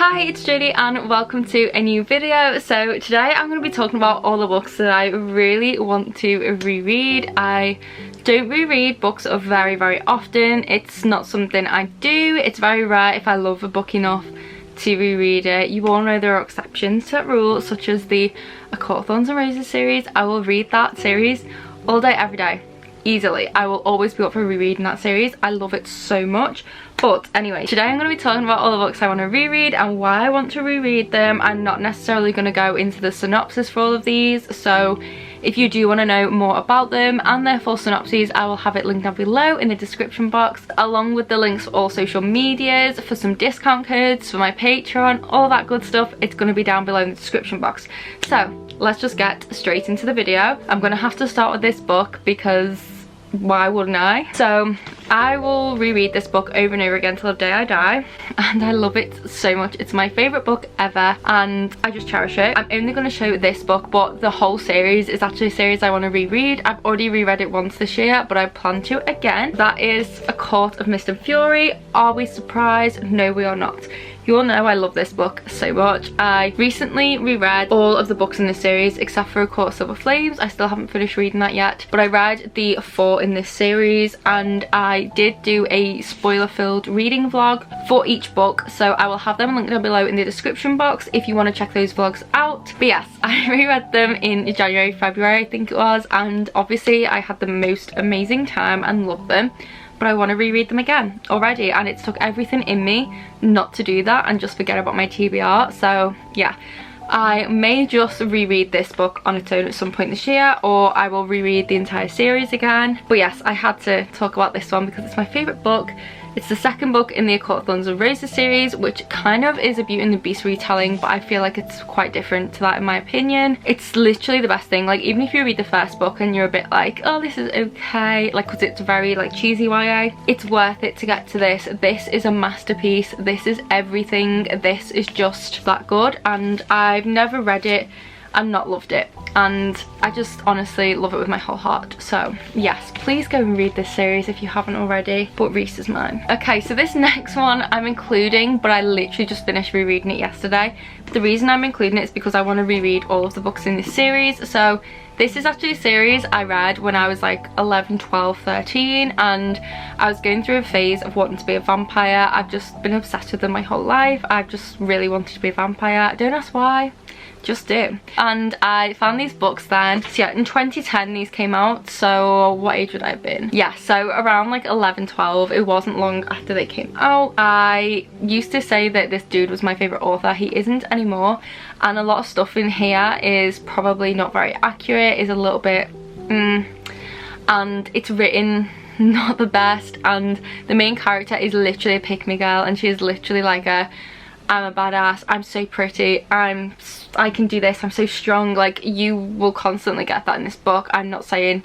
Hi, it's Jodie and welcome to a new video. So today I'm going to be talking about all the books that I really want to reread. I don't reread books very often. It's not something I do. It's very rare if I love a book enough to reread it. You all know there are exceptions to that rule, such as the Acotar and Roses series. I will read that series all day, every day. Easily. I will always be up for rereading that series. I love it so much. But anyway, today I'm going to be talking about all the books I want to reread and why I want to reread them. I'm not necessarily going to go into the synopsis for all of these, so if you do want to know more about them and their full synopses, I will have it linked down below in the description box, along with the links for all social medias, for some discount codes, for my Patreon, all that good stuff. It's going to be down below in the description box. So let's just get straight into the video. I'm going to have to start with this book because why wouldn't I? So I will reread this book over and over again till the day I die, and I love it so much. It's my favourite book ever and I just cherish it. I'm only going to show this book, but the whole series is actually a series I want to reread. I've already reread it once this year, but I plan to again. That is A Court of Mist and Fury. Are we surprised? No, we are not. You all know I love this book so much. I recently reread all of the books in this series except for A Court of Silver Flames. I still haven't finished reading that yet, but I read the 4 in this series, and I did do a spoiler-filled reading vlog for each book, so I will have them linked down below in the description box if you want to check those vlogs out. But yes, I reread them in January, February I think it was, and obviously I had the most amazing time and loved them. But I want to reread them again already, and it's took everything in me not to do that and just forget about my TBR. So yeah, I may just reread this book on its own at some point this year, or I will reread the entire series again. But yes, I had to talk about this one because it's my favourite book. It's the second book in the Acotar and Roses series, which kind of is a Beauty and the Beast retelling, but I feel like it's quite different to that in my opinion. It's literally the best thing. Like, even if you read the first book and you're a bit like, oh, this is okay, like, because it's very like cheesy YA, it's worth it to get to this. This is a masterpiece. This is everything. This is just that good, and I've never read it and not loved it, and I just honestly love it with my whole heart. So yes, please go and read this series if you haven't already, but Reese is mine. Okay, so this next one I'm including, but I literally just finished rereading it yesterday. The reason I'm including it is because I want to reread all of the books in this series. So this is actually a series I read when I was like 11, 12, 13, and I was going through a phase of wanting to be a vampire. I've just been obsessed with them my whole life. I've just really wanted to be a vampire. Don't ask why, just do. And I found these books then. So yeah, in 2010 these came out, so what age would I have been? Yeah, so around like 11, 12. It wasn't long after they came out. I used to say that this dude was my favourite author. He isn't anymore, and a lot of stuff in here is probably not very accurate, is a little bit and it's written not the best, and the main character is literally a pick-me girl, and she is literally like a, I'm a badass, I'm so pretty, I can do this, I'm so strong. Like, you will constantly get that in this book. I'm not saying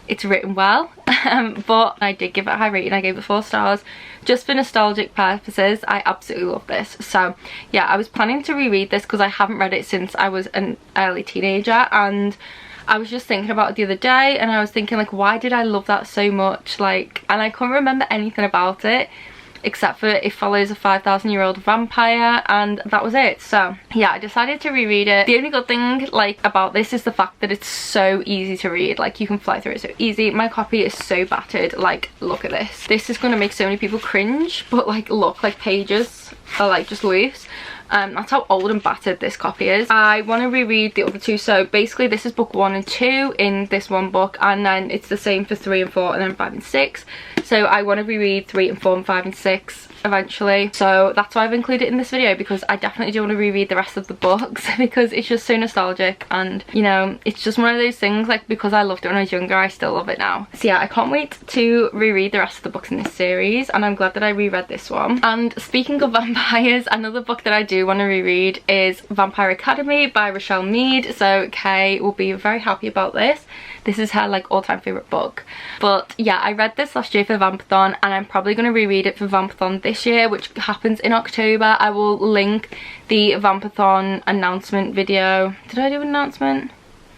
it's written well, but I did give it a high rating. I gave it 4 stars just for nostalgic purposes. I absolutely love this. So yeah, I was planning to reread this because I haven't read it since I was an early teenager, and I was just thinking about it the other day, and I was thinking like, why did I love that so much? Like, and I couldn't remember anything about it except for it follows a 5,000-year-old vampire, and that was it. So yeah, I decided to reread it. The only good thing like about this is the fact that it's so easy to read. Like, you can fly through it so easy. My copy is so battered. Like, look at this. This is gonna make so many people cringe, but like, look, like pages are like just loose. That's how old and battered this copy is. I want to reread the other 2. So basically this is book 1 and 2 in this one book, and then it's the same for 3 and 4 and then 5 and 6. So I want to reread 3 and 4 and 5 and 6 eventually. So that's why I've included it in this video, because I definitely do want to reread the rest of the books because it's just so nostalgic, and you know, it's just one of those things, like, because I loved it when I was younger, I still love it now. So yeah, I can't wait to reread the rest of the books in this series, and I'm glad that I reread this one. And speaking of vampires, another book that I do want to reread is Vampire Academy by Rochelle Mead. So Kay will be very happy about this. This is her like all-time favourite book. But yeah, I read this last year for Vampathon, and I'm probably going to reread it for Vampathon this year, which happens in October. I will link the Vampathon announcement video. Did I do an announcement?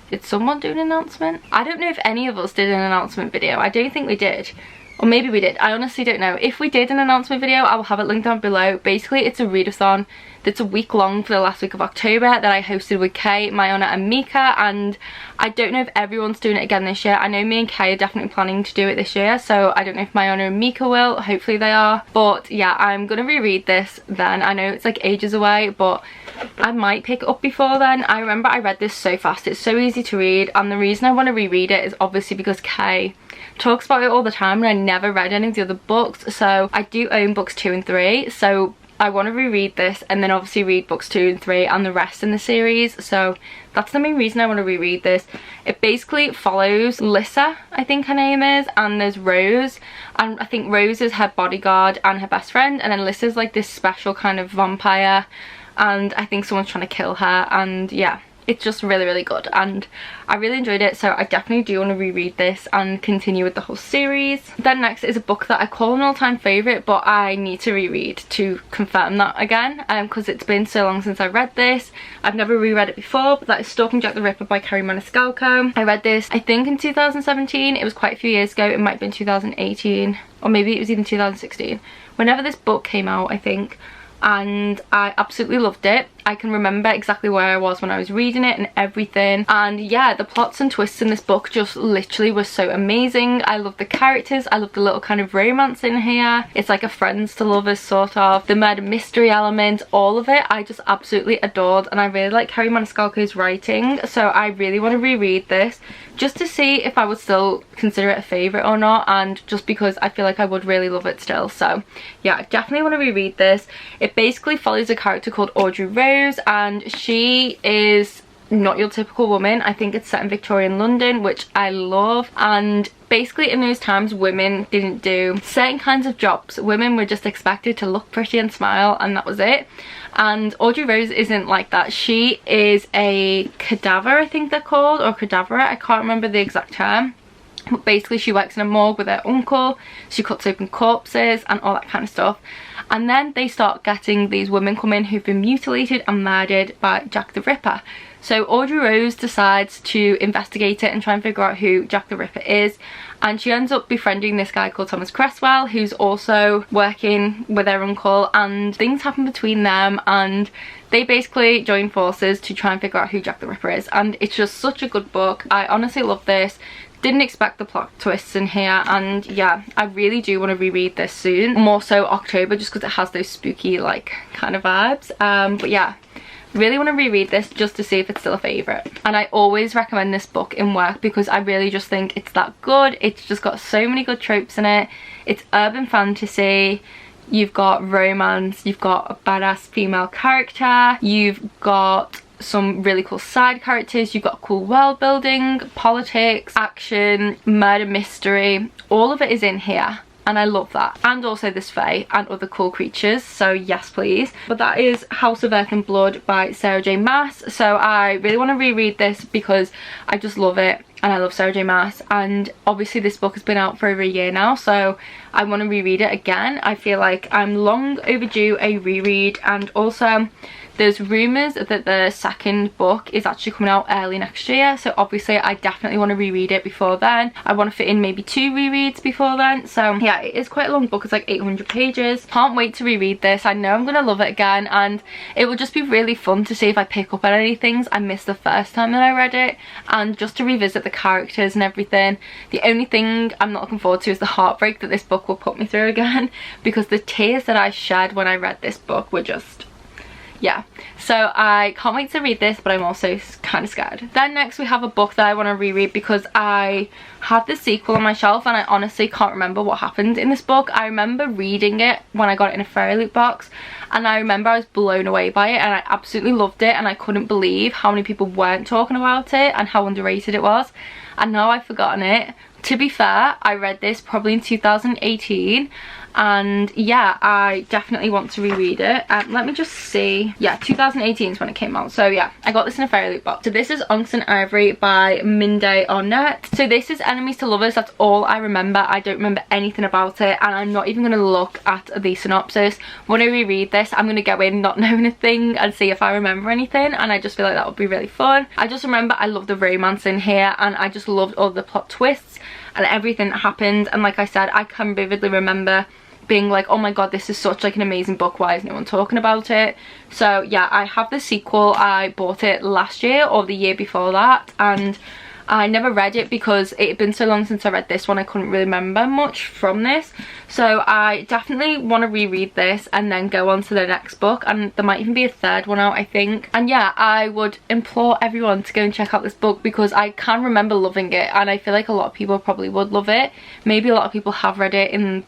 Did someone do an announcement? I don't know if any of us did an announcement video. I don't think we did. Or maybe we did. I honestly don't know. If we did an announcement video, I will have it linked down below. Basically, it's a readathon. that's a week long for the last week of October that I hosted with Kay, Mayona and Mika, and I don't know if everyone's doing it again this year. I know me and Kay are definitely planning to do it this year, so I don't know if Mayona and Mika will. Hopefully they are. But yeah, I'm gonna reread this then. I know it's like ages away, but I might pick it up before then. I remember I read this so fast. It's so easy to read, and the reason I want to reread it is obviously because Kay talks about it all the time and I never read any of the other books. So I do own books 2 and 3, so I want to reread this and then obviously read books 2 and 3 and the rest in the series. So that's the main reason I want to reread this. It basically follows Lissa, I think her name is, and there's Rose, and I think Rose is her bodyguard and her best friend, and then Lissa's like this special kind of vampire, and I think someone's trying to kill her. And yeah, it's just really good and I really enjoyed it, so I definitely do want to reread this and continue with the whole series. Then next is a book that I call an all-time favourite, but I need to reread to confirm that again, because it's been so long since I read this. I've never reread it before, but that is Stalking Jack the Ripper by Kerry Maniscalco. I read this I think in 2017. It was quite a few years ago. It might have been 2018 or maybe it was even 2016, whenever this book came out, I think, and I absolutely loved it. I can remember exactly where I was when I was reading it and everything, and yeah, the plots and twists in this book just literally were so amazing. I love the characters, I love the little kind of romance in here. It's like a friends to lovers sort of, the murder mystery element, all of it I just absolutely adored, and I really like Kerry Maniscalco's writing, so I really want to reread this just to see if I would still consider it a favourite or not, and just because I feel like I would really love it still. So yeah, I definitely want to reread this. It basically follows a character called Audrey Rose, and she is not your typical woman. I think it's set in Victorian London, which I love, and basically in those times women didn't do certain kinds of jobs. Women were just expected to look pretty and smile, and that was it. And Audrey Rose isn't like that. She is a cadaver, I think they're called, or cadaverate, I can't remember the exact term. But basically she works in a morgue with her uncle. She cuts open corpses and all that kind of stuff. And then they start getting these women come in who've been mutilated and murdered by Jack the Ripper. So Audrey Rose decides to investigate it and try and figure out who Jack the Ripper is, and she ends up befriending this guy called Thomas Cresswell, who's also working with her uncle, and things happen between them and they basically join forces to try and figure out who Jack the Ripper is. And it's just such a good book. I honestly love this. Didn't expect the plot twists in here, and yeah, I really do want to reread this soon, more so October, just because it has those spooky like kind of vibes. But yeah, really want to reread this just to see if it's still a favourite. And I always recommend this book in work because I really just think it's that good. It's just got so many good tropes in it. It's urban fantasy, you've got romance, you've got a badass female character, you've got some really cool side characters, you've got cool world building, politics, action, murder mystery, all of it is in here. And I love that. And also this fae and other cool creatures, so yes please. But that is House of Earth and Blood by Sarah J Maas. So I really want to reread this because I just love it and I love Sarah J Maas, and obviously this book has been out for over a year now, so I want to reread it again. I feel like I'm long overdue a reread, and also there's rumours that the second book is actually coming out early next year, so obviously I definitely want to reread it before then. I want to fit in maybe 2 rereads before then. So yeah, it is quite a long book. It's like 800 pages. Can't wait to reread this. I know I'm going to love it again, and it will just be really fun to see if I pick up on any things I missed the first time that I read it, and just to revisit the characters and everything. The only thing I'm not looking forward to is the heartbreak that this book will put me through again, because the tears that I shed when I read this book were just... yeah, so I can't wait to read this, but I'm also kind of scared. Then next we have a book that I want to reread because I have the sequel on my shelf and I honestly can't remember what happened in this book. I remember reading it when I got it in a fairy loot box, and I remember I was blown away by it and I absolutely loved it, and I couldn't believe how many people weren't talking about it and how underrated it was, and now I've forgotten it. To be fair, I read this probably in 2018, and yeah, I definitely want to reread it. Let me just see. Yeah, 2018 is when it came out. So yeah, I got this in a fairy loot box. So this is Onyx and Ivory by Minde Arnett. So this is enemies to lovers. That's all I remember. I don't remember anything about it, and I'm not even going to look at the synopsis. When I reread this, I'm going to go in not knowing a thing and see if I remember anything, and I just feel like that would be really fun. I just remember I love the romance in here, and I just loved all the plot twists and everything that happened. And like I said, I can vividly remember being like, oh my god, this is such like an amazing book, why is no one talking about it? So yeah, I have the sequel. I bought it last year or the year before that, and I never read it because it had been so long since I read this one, I couldn't really remember much from this. So I definitely want to reread this and then go on to the next book, and there might even be a third one out, I think. And yeah, I would implore everyone to go and check out this book because I can remember loving it, and I feel like a lot of people probably would love it. Maybe a lot of people have read it in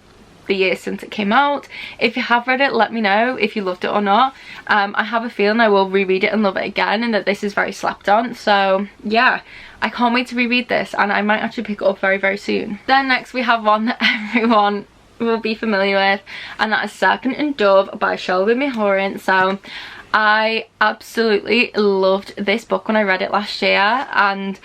the year since it came out. If you have read it, let me know if you loved it or not. I have a feeling I will reread it and love it again, and that this is very slept on. So yeah, I can't wait to reread this, and I might actually pick it up very, very soon. Then next we have one that everyone will be familiar with, and that is Serpent and Dove by Shelby Mahoran. So I absolutely loved this book when I read it last year, and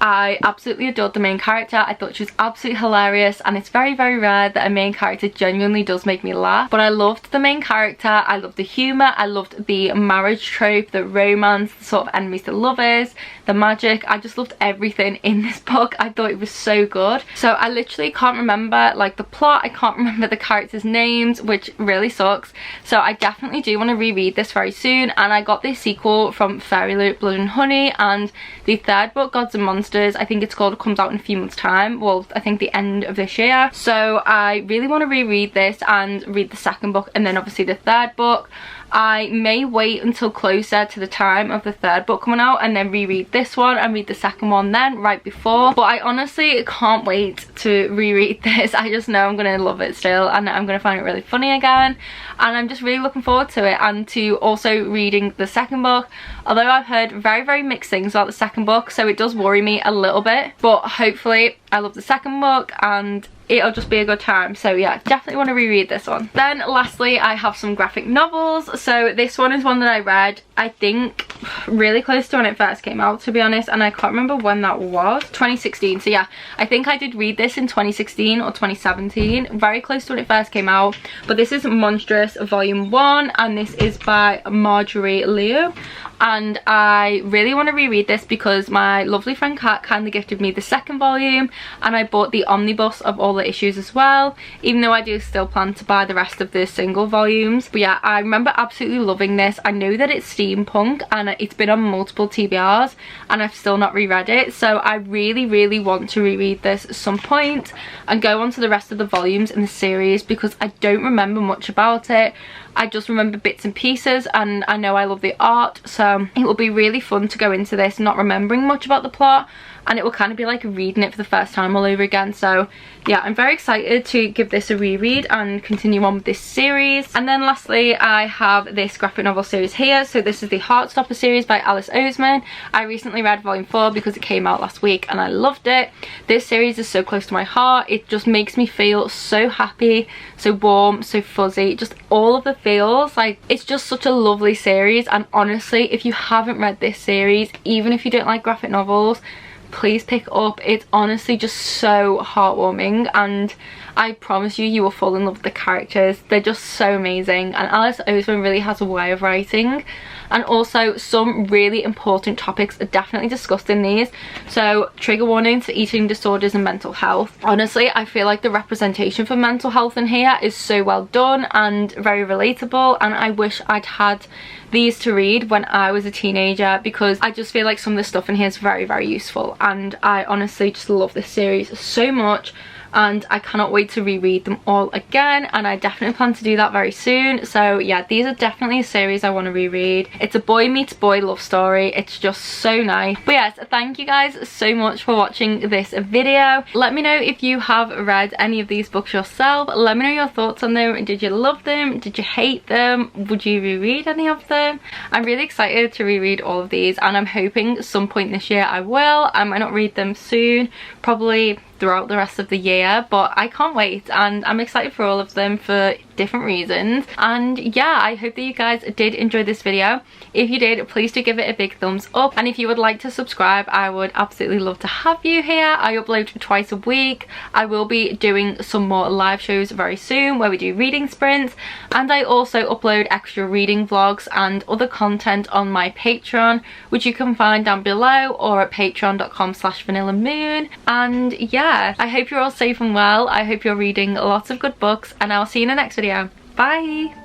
I absolutely adored the main character. I thought she was absolutely hilarious, and it's very, very rare that a main character genuinely does make me laugh. But I loved the main character, I loved the humour, I loved the marriage trope, the romance, the sort of enemies to lovers, the magic. I just loved everything in this book. I thought it was so good. So I literally can't remember like the plot, I can't remember the characters' names, which really sucks. So I definitely do want to reread this very soon, and I got this sequel from Fairy Loot Blood and Honey, and the third book, Gods and Monsters, I think it's called, comes out in a few months time. Well, I think the end of this year. So I really want to reread this and read the second book, and then obviously the third book. I may wait until closer to the time of the third book coming out and then reread this one and read the second one then right before. But I honestly can't wait to reread this. I just know I'm going to love it still, and I'm going to find it really funny again, and I'm just really looking forward to it, and to also reading the second book. Although I've heard very, very mixed things about the second book, so it does worry me a little bit, but hopefully I love the second book and it'll just be a good time. So yeah, definitely want to reread this one. Then lastly, I have some graphic novels. So this one is one that I read, I think really close to when it first came out, to be honest, and I can't remember when that was. 2016. So yeah, I think I did read this in 2016 or 2017, very close to when it first came out. But this is Monstrous Volume 1, and this is by Marjorie Liu. And I really want to reread this because my lovely friend Kat kindly gifted me the second volume, and I bought the omnibus of all the issues as well, even though I do still plan to buy the rest of the single volumes. But yeah, I remember absolutely loving this. I know that it's steampunk and it's been on multiple TBRs, and I've still not reread it, so I really, really want to reread this at some point and go on to the rest of the volumes in the series, because I don't remember much about it. I just remember bits and pieces, and I know I love the art, so it will be really fun to go into this not remembering much about the plot, and it will kind of be like reading it for the first time all over again. So yeah, I'm very excited to give this a reread and continue on with this series. And then lastly, I have this graphic novel series here. So this is the Heartstopper series by Alice Oseman. I recently read volume 4 because it came out last week and I loved it. This series is so close to my heart. It just makes me feel so happy, so warm, so fuzzy, just all of the feels. Like, it's just such a lovely series, and honestly, if you haven't read this series, even if you don't like graphic novels, please pick up. It's honestly just so heartwarming, and I promise you, you will fall in love with the characters. They're just so amazing, and Alice Oseman really has a way of writing, and also some really important topics are definitely discussed in these. So trigger warnings for eating disorders and mental health. Honestly, I feel like the representation for mental health in here is so well done and very relatable, and I wish I'd had these to read when I was a teenager, because I just feel like some of the stuff in here is very, very useful, and I honestly just love this series so much, and I cannot wait to reread them all again, and I definitely plan to do that very soon. So yeah, these are definitely a series I want to reread. It's a boy meets boy love story. It's just so nice. But yes, thank you guys so much for watching this video. Let me know if you have read any of these books yourself. Let me know your thoughts on them. Did you love them? Did you hate them? Would you reread any of them? I'm really excited to reread all of these, and I'm hoping some point this year I will. I might not read them soon, probably throughout the rest of the year, but I can't wait, and I'm excited for all of them, for different reasons. And yeah, I hope that you guys did enjoy this video. If you did, please do give it a big thumbs up, and if you would like to subscribe, I would absolutely love to have you here. I upload twice a week. I will be doing some more live shows very soon where we do reading sprints, and I also upload extra reading vlogs and other content on my Patreon, which you can find down below or at patreon.com/vanillaxmoon. And yeah, I hope you're all safe and well. I hope you're reading lots of good books, and I'll see you in the next video. Bye!